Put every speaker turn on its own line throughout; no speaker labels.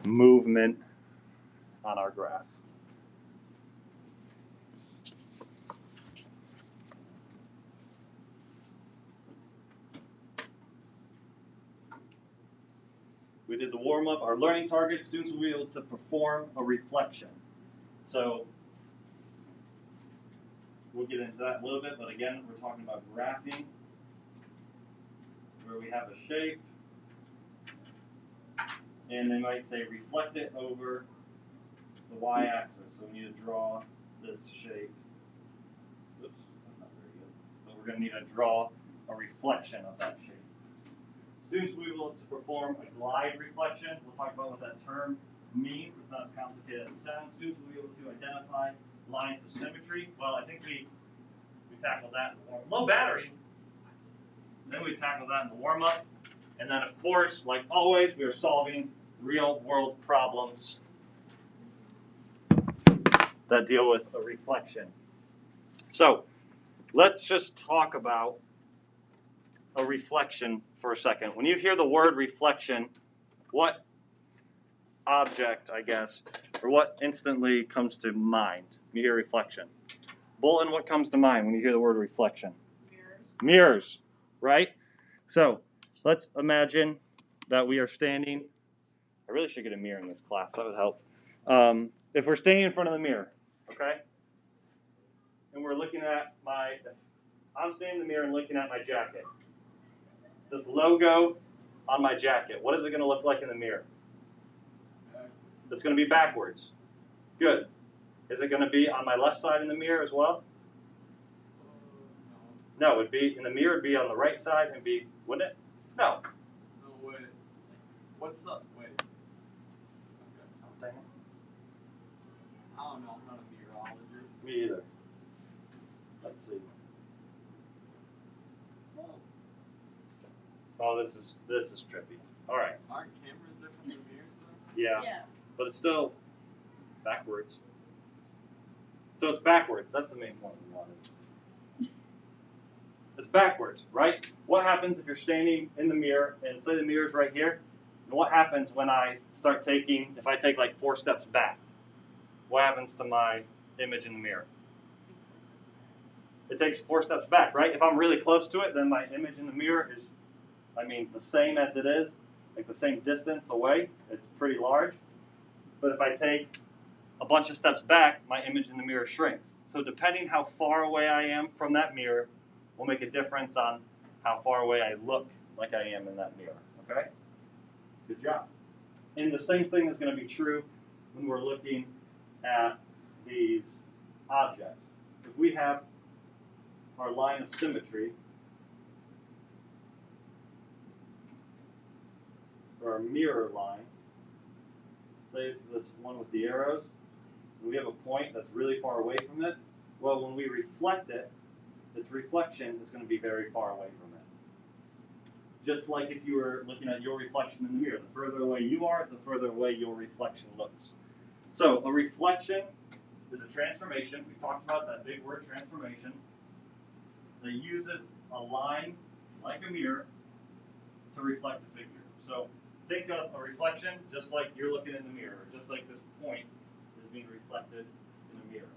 movement on our graph. We did the warm-up. Our learning target, students will be able to perform a reflection. So we'll get into that in a little bit, but again, we're talking about graphing, where we have a shape, and they might say reflect it over the y-axis. So we need to draw this shape. Oops, that's not very good. But we're going to need to draw a reflection of that shape. Students will be able to perform a glide reflection. We'll talk about what that term means. It's not as complicated as it sounds. Students will be able to identify lines of symmetry. Well, I think we tackled that in the warm-up. Low battery. Then we tackled that in the warm-up. And then, of course, like always, we are solving real-world problems that deal with a reflection. So let's just talk about a reflection for a second. When you hear the word reflection, what object, I guess, or what instantly comes to mind when you hear reflection? Bolton, what comes to mind when you hear the word reflection?
Mirrors.
Mirrors, right? So let's imagine that we are standing. I really should get a mirror in this class. That would help. If we're standing in front of the mirror, okay, and we're looking at I'm standing in the mirror and looking at my jacket. This logo on my jacket, what is it going to look like in the mirror? It's going to be backwards. Good. Is it going to be on my left side in the mirror as well? No, it'd be in the mirror. It'd be on the right side and be, wouldn't it? No.
No, wait. What's up? Wait. Okay.
Oh, dang it.
I don't know. I'm not a meteorologist.
Me either. Let's see. Oh, this is trippy. All right.
Aren't cameras different than mirrors, though?
Yeah. But it's still backwards. So it's backwards. That's the main point we wanted. It's backwards, right? What happens if you're standing in the mirror and say the mirror's right here? And what happens when I start if I take like 4 steps back? What happens to my image in the mirror? It takes 4 steps back, right? If I'm really close to it, then my image in the mirror is, the same as it is, like the same distance away. It's pretty large. But if I take a bunch of steps back, my image in the mirror shrinks. So depending how far away I am from that mirror will make a difference on how far away I look like I am in that mirror. Okay? Good job. And the same thing is going to be true when we're looking at these objects. If we have our line of symmetry, or our mirror line, say it's this one with the arrows, and we have a point that's really far away from it, well, when we reflect it, its reflection is going to be very far away from it. Just like if you were looking at your reflection in the mirror. The further away you are, the further away your reflection looks. So a reflection is a transformation. We talked about that big word transformation that uses a line like a mirror to reflect a figure. So think of a reflection just like you're looking in the mirror, just like this point is being reflected in a mirror.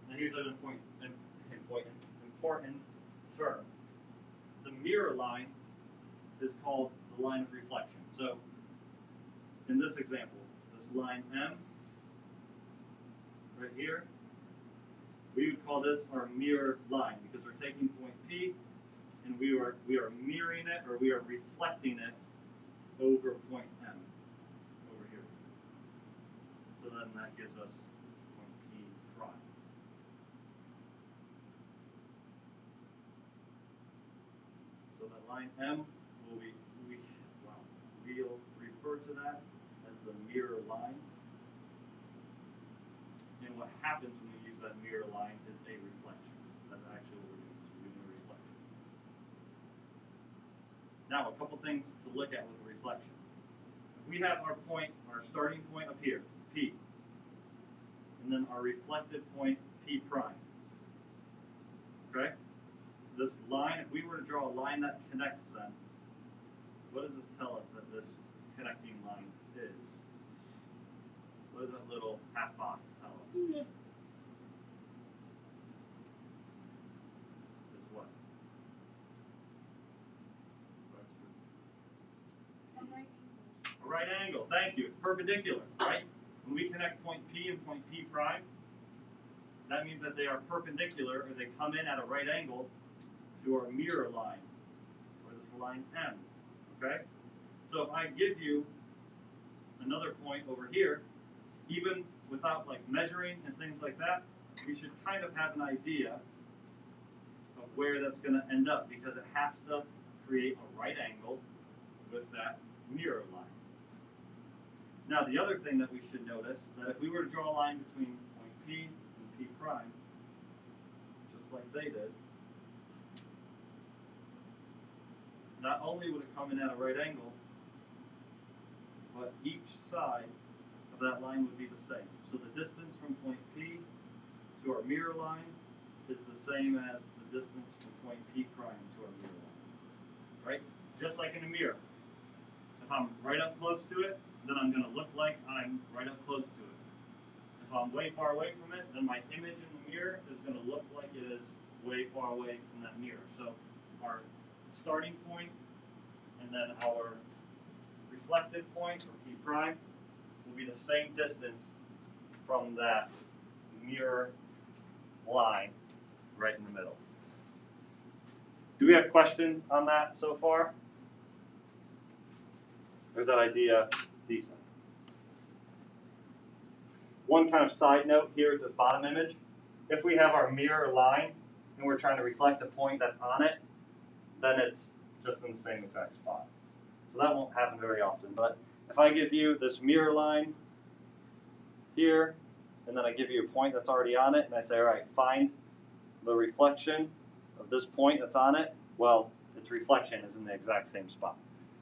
And here's an important term. The mirror line is called the line of reflection. So in this example, this line M right here, we would call this our mirror line because we're taking point P and we are mirroring it, or we are reflecting it over point M over here. So then that gives us point P prime. So that line M will we'll refer to that as the mirror line. And what happens when we use that mirror line is a reflection. That's actually what we're doing. We're doing a reflection. Now, a couple things to look at with a reflection. If we have our starting point up here, P, and then our reflected point, P prime. Okay? This line, if we were to draw a line that connects them, what does this tell us that this connecting line is. What does that little half box tell us?
Yeah.
It's what? A right angle. Thank you. Perpendicular, right? When we connect point P and point P prime, that means that they are perpendicular, or they come in at a right angle to our mirror line, or this line M. Okay? So if I give you another point over here, even without like measuring and things like that, we should kind of have an idea of where that's going to end up, because it has to create a right angle with that mirror line. Now the other thing that we should notice, that if we were to draw a line between point P and P prime, just like they did, not only would it come in at a right angle, but each side of that line would be the same. So the distance from point P to our mirror line is the same as the distance from point P prime to our mirror line. Right? Just like in a mirror. If I'm right up close to it, then I'm going to look like I'm right up close to it. If I'm way far away from it, then my image in the mirror is going to look like it is way far away from that mirror. So our starting point and then our reflected point, or P prime, will be the same distance from that mirror line right in the middle. Do we have questions on that so far? Or is that idea decent? One kind of side note here at this bottom image, if we have our mirror line and we're trying to reflect the point that's on it, then it's just in the same exact spot. So that won't happen very often. But if I give you this mirror line here, and then I give you a point that's already on it, and I say, all right, find the reflection of this point that's on it, well, its reflection is in the exact same spot.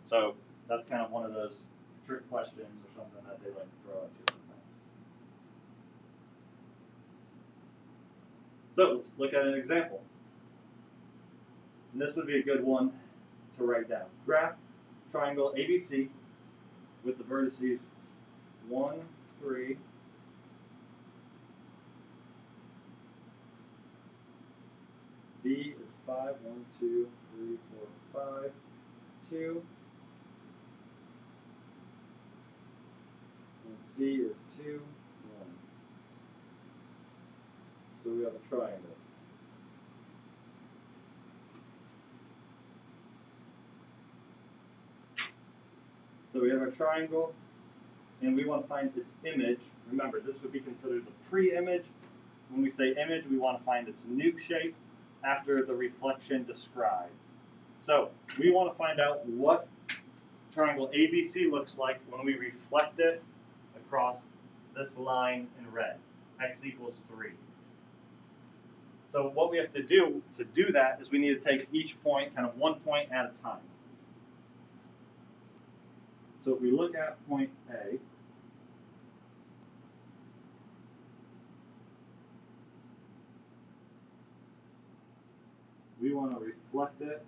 So that's kind of one of those trick questions or something that they like to throw at you sometimes. So let's look at an example. And this would be a good one to write down. Graph triangle ABC with the vertices 1, 3, B is 5, 1, 2, 3, 4, 5, 2. And C is 2, 1. So we have a triangle. So we have our triangle, and we want to find its image. Remember, this would be considered the pre-image. When we say image, we want to find its nuke shape after the reflection described. So we want to find out what triangle ABC looks like when we reflect it across this line in red, x equals 3. So what we have to do that is we need to take each point, kind of one point at a time. So if we look at point A, we want to reflect it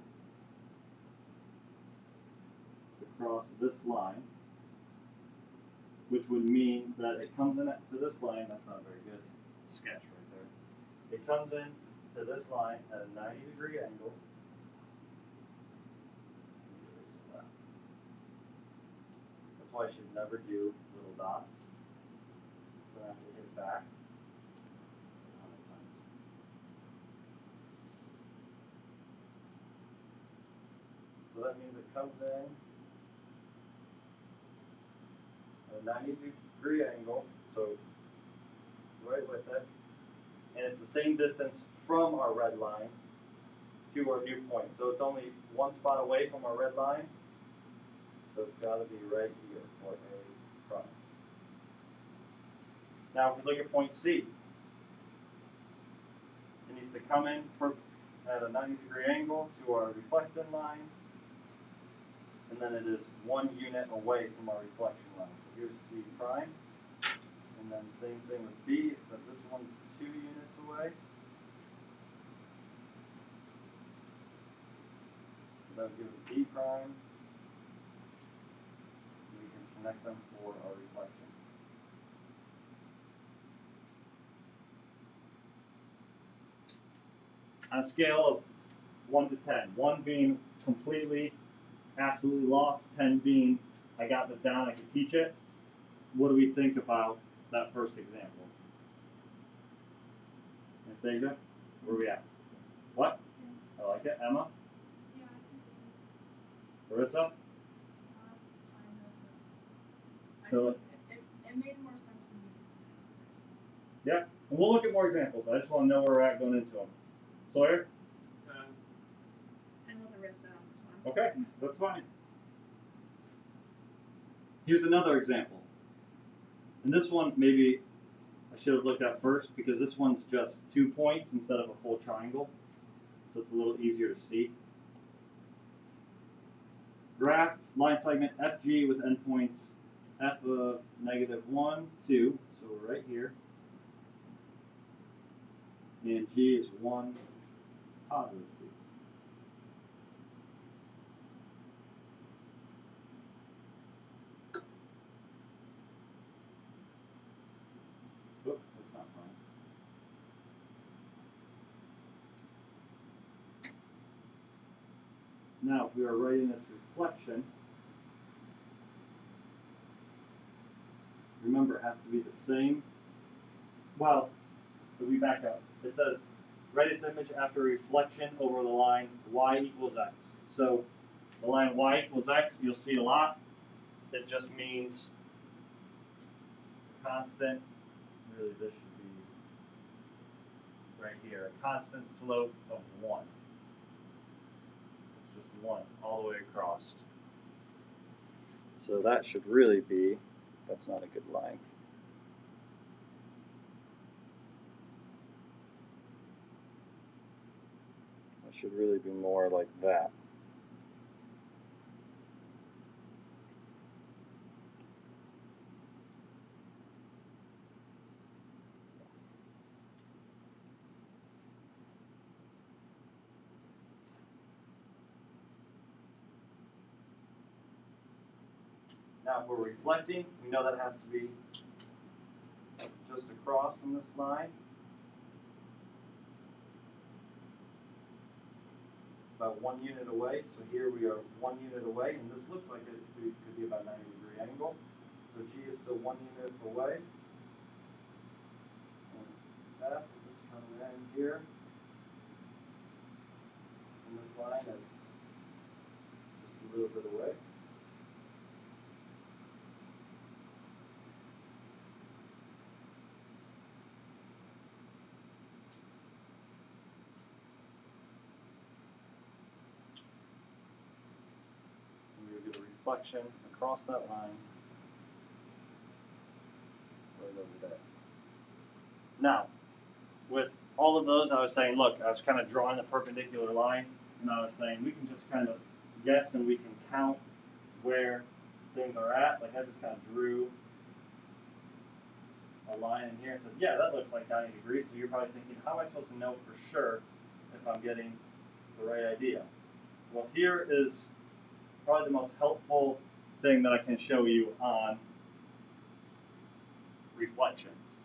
across this line, which would mean that it comes in to this line. That's not a very good sketch right there. It comes in to this line at a 90-degree angle. That's why I should never do little dots. So I have to hit it back. So that means it comes in at a 90-degree angle, so right with it. And it's the same distance from our red line to our new point. So it's only one spot away from our red line. So it's got to be right here for A prime. Now if we look at point C, it needs to come in at a 90-degree angle to our reflected line, and then it is 1 unit away from our reflection line. So here's C prime, and then same thing with B, except this one's 2 units away. So that gives B prime. We can connect them for our reflection. On a scale of 1 to 10, 1 being completely, absolutely lost, 10 being I got this down, I can teach it, what do we think about that first example? Anastasia, where are we at? What? I like it. Emma?
Yeah, I think
Larissa? So
it made more sense to me.
yeah, and we'll look at more examples. I just want to know where we're at going into them. Sawyer?
I know the rest on this one.
Okay, that's fine. Here's another example. And this one maybe I should have looked at first because this one's just 2 points instead of a full triangle. So it's a little easier to see. Graph line segment FG with endpoints f of -1, 2. So we're right here. And G is 1, positive 2. Oop, that's not fine. Now, if we are writing its reflection, remember it has to be the same. Well, if we back up, it says write its image after reflection over the line y equals x. So the line y equals x, you'll see a lot. It just means constant. Really, this should be right here. A constant slope of 1. It's just 1 all the way across. So that should really be, that's not a good line. That should really be more like that. Now, if we're reflecting, we know that has to be just across from this line. It's about 1 unit away. So here we are 1 unit away, and this looks like it could be about a 90-degree angle. So G is still 1 unit away. And F is coming in here. From this line, it's just a little bit away. Get a reflection across that line right over there. Now, with all of those, I was saying, look, I was kind of drawing a perpendicular line, and I was saying we can just kind of guess and we can count where things are at. Like I just kind of drew a line in here and said, yeah, that looks like 90 degrees. So you're probably thinking, how am I supposed to know for sure if I'm getting the right idea? Well, here is probably the most helpful thing that I can show you on reflections.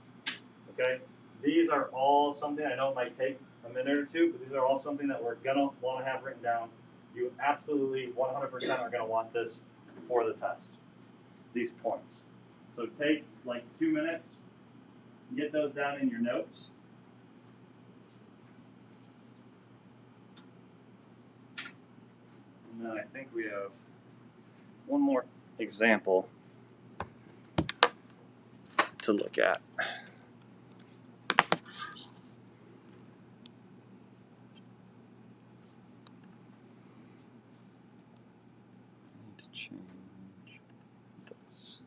Okay? These are all something, I know it might take a minute or two, but these are all something that we're going to want to have written down. You absolutely 100% are going to want this for the test, these points. So take like 2 minutes, get those down in your notes. And then I think we have one more example to look at. I need to change this.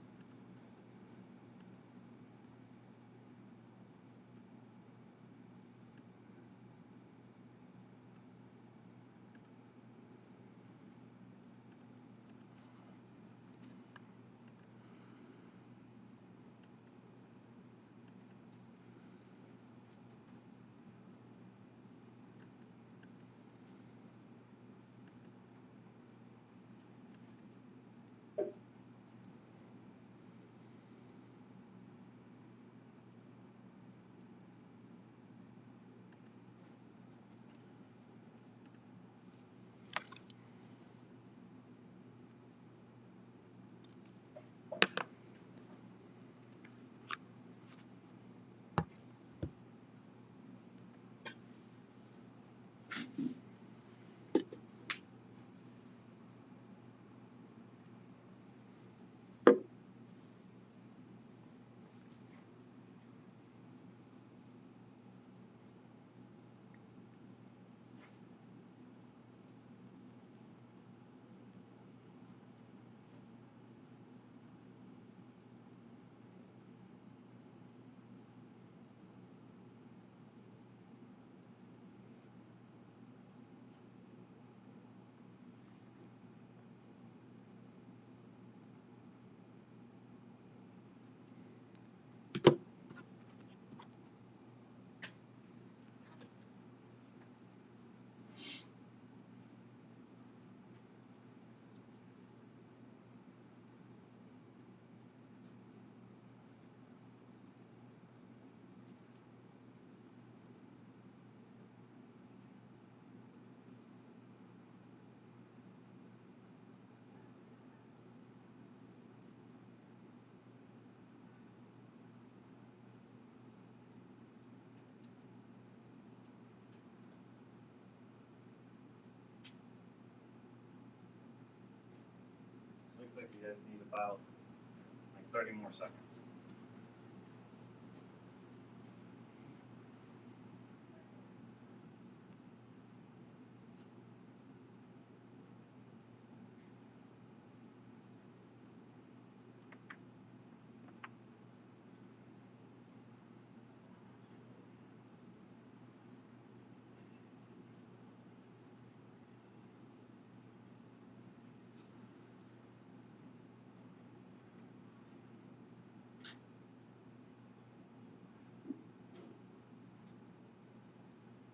looks like you guys need about like 30 more seconds.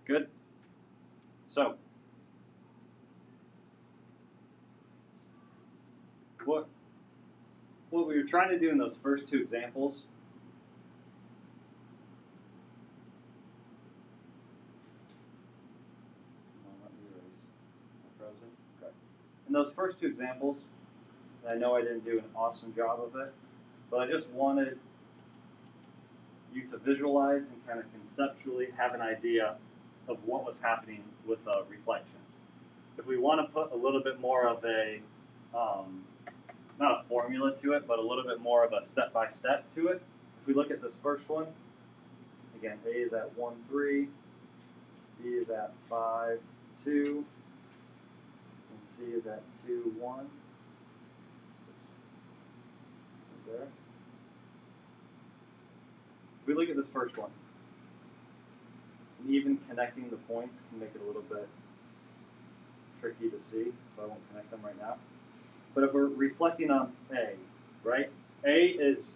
Good. So, what we were trying to do in those first two examples in those first two examples, I know I didn't do an awesome job of it, but I just wanted you to visualize and kind of conceptually have an idea of what was happening with a reflection. If we want to put a little bit more of a, not a formula to it, but a little bit more of a step-by-step to it, if we look at this first one, again, A is at 1, 3, B is at 5, 2, and C is at 2, 1. There. If we look at this first one, and even connecting the points can make it a little bit tricky to see, so I won't connect them right now. But if we're reflecting on A, right? A is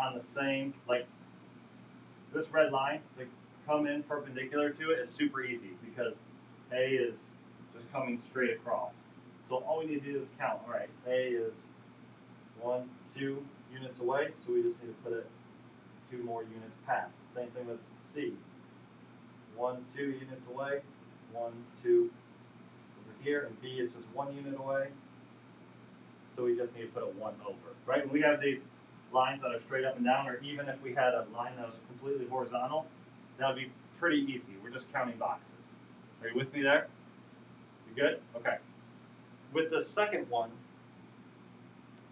on the same, like this red line, to come in perpendicular to it is super easy because A is just coming straight across. So all we need to do is count. All right, A is 1, 2 units away, so we just need to put it 2 more units past. Same thing with C. 1, 2 units away, 1, 2 over here, and B is just 1 unit away. So we just need to put a 1 over, right? When we have these lines that are straight up and down, or even if we had a line that was completely horizontal, that would be pretty easy. We're just counting boxes. Are you with me there? You good? Okay. With the second one,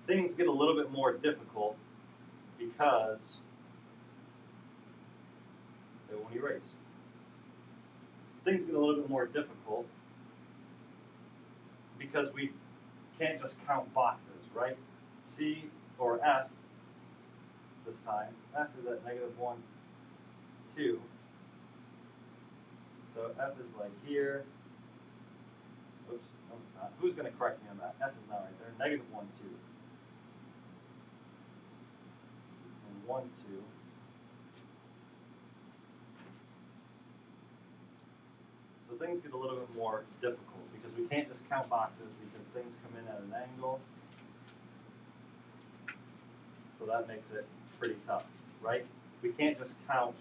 things get a little bit more difficult because they won't erase. Things get a little bit more difficult because we can't just count boxes, right? C or F this time. F is at -1, 2. So F is like here. Oops, no it's not. Who's going to correct me on that? F is not right there. -1, 2. And 1, 2. So things get a little bit more difficult because we can't just count boxes because things come in at an angle. So that makes it pretty tough, right? We can't just count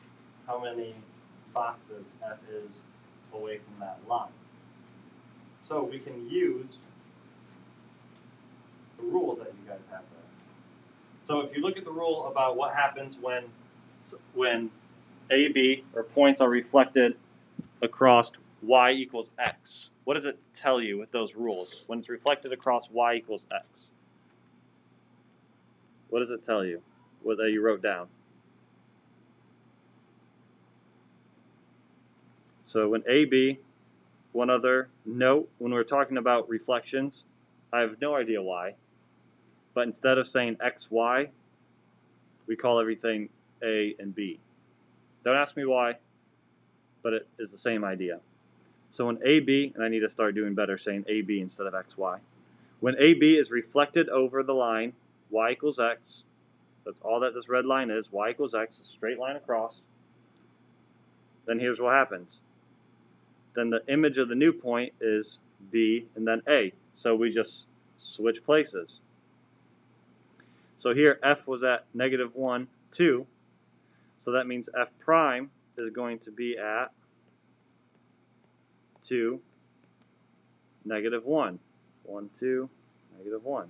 how many boxes F is away from that line. So we can use the rules that you guys have there. So if you look at the rule about what happens when AB, or points, are reflected across y equals x, what does it tell you with those rules? When it's reflected across y equals x, what does it tell you? What that you wrote down? So when AB, one other note, when we're talking about reflections, I have no idea why, but instead of saying xy, we call everything A and B. Don't ask me why, but it is the same idea. So when AB, and I need to start doing better saying AB instead of XY. When AB is reflected over the line, y equals x, that's all that this red line is, y equals x, a straight line across, then here's what happens. Then the image of the new point is B and then A. So we just switch places. So here F was at -1, 2, so that means F prime is going to be at 2, -1. 1, 2, -1.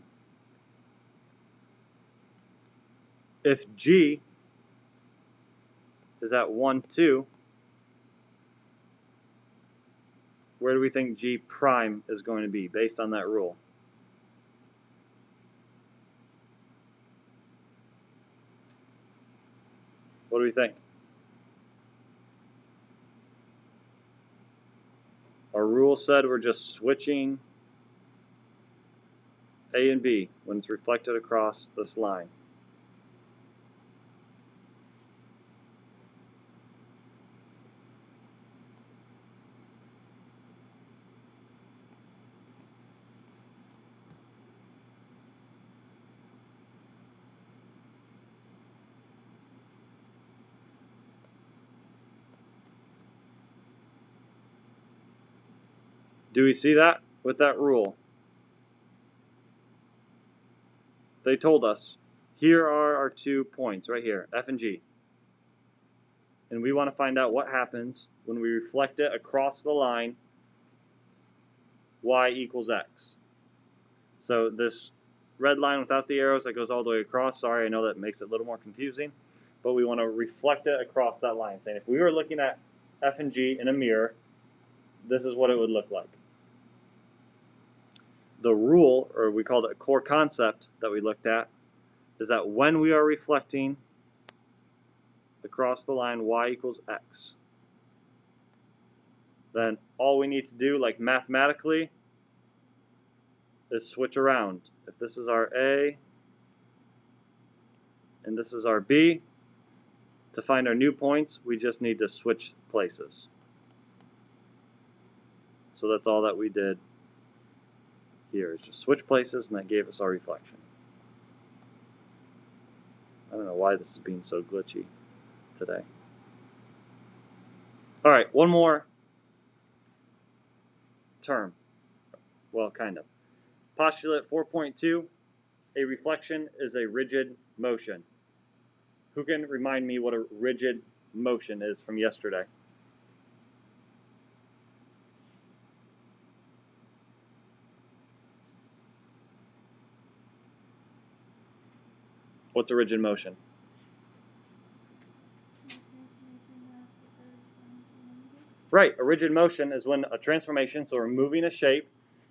If G is at 1, 2, where do we think G prime is going to be based on that rule? What do we think? Our rule said we're just switching A and B when it's reflected across this line. Do we see that with that rule? They told us, here are our 2 points right here, F and G. And we want to find out what happens when we reflect it across the line, y equals x. So this red line without the arrows that goes all the way across, sorry, I know that makes it a little more confusing, but we want to reflect it across that line, saying if we were looking at F and G in a mirror, this is what it would look like. The rule, or we called it a core concept that we looked at, is that when we are reflecting across the line y equals x, then all we need to do, like mathematically, is switch around. If this is our A and this is our B, to find our new points, we just need to switch places. So that's all that we did here, is just switch places, and that gave us our reflection. I don't know why this is being so glitchy today. All right, one more term. Well, kind of. Postulate 4.2, a reflection is a rigid motion. Who can remind me what a rigid motion is from yesterday? What's a rigid motion? Right, a rigid motion is when a transformation, so we're moving a shape,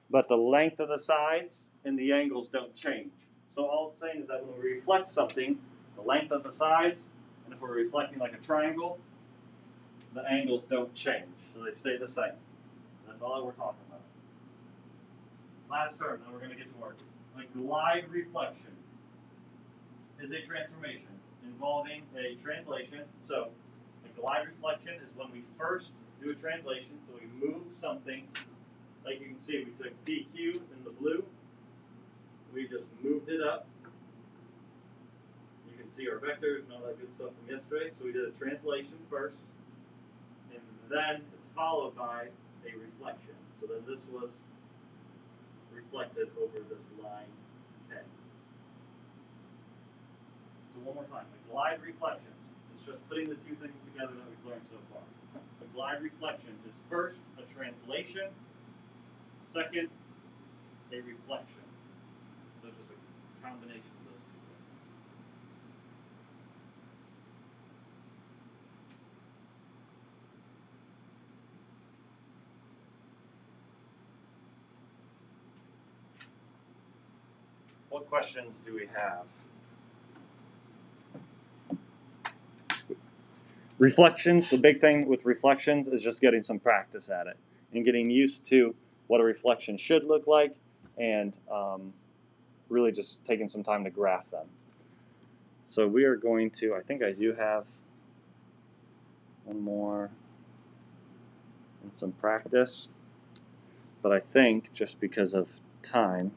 but the length of the sides and the angles don't change. So all it's saying is that when we reflect something, the length of the sides, and if we're reflecting like a triangle, the angles don't change, so they stay the same. That's all that we're talking about. Last term, then we're going to get to work. A glide reflection is a transformation involving a translation. So a glide reflection is when we first do a translation, so we move something. Like you can see, we took PQ in the blue, we just moved it up. You can see our vectors and all that good stuff from yesterday. So we did a translation first, and then it's followed by a reflection. So then this was reflected over this line K. So one more time, a glide reflection is just putting the two things together that we've learned so far. A glide reflection is first a translation, second a reflection. So just a combination of those two things. What questions do we have? Reflections, the big thing with reflections is just getting some practice at it and getting used to what a reflection should look like, and really just taking some time to graph them. So we are going to, I think I do have one more and some practice, but I think just because of time,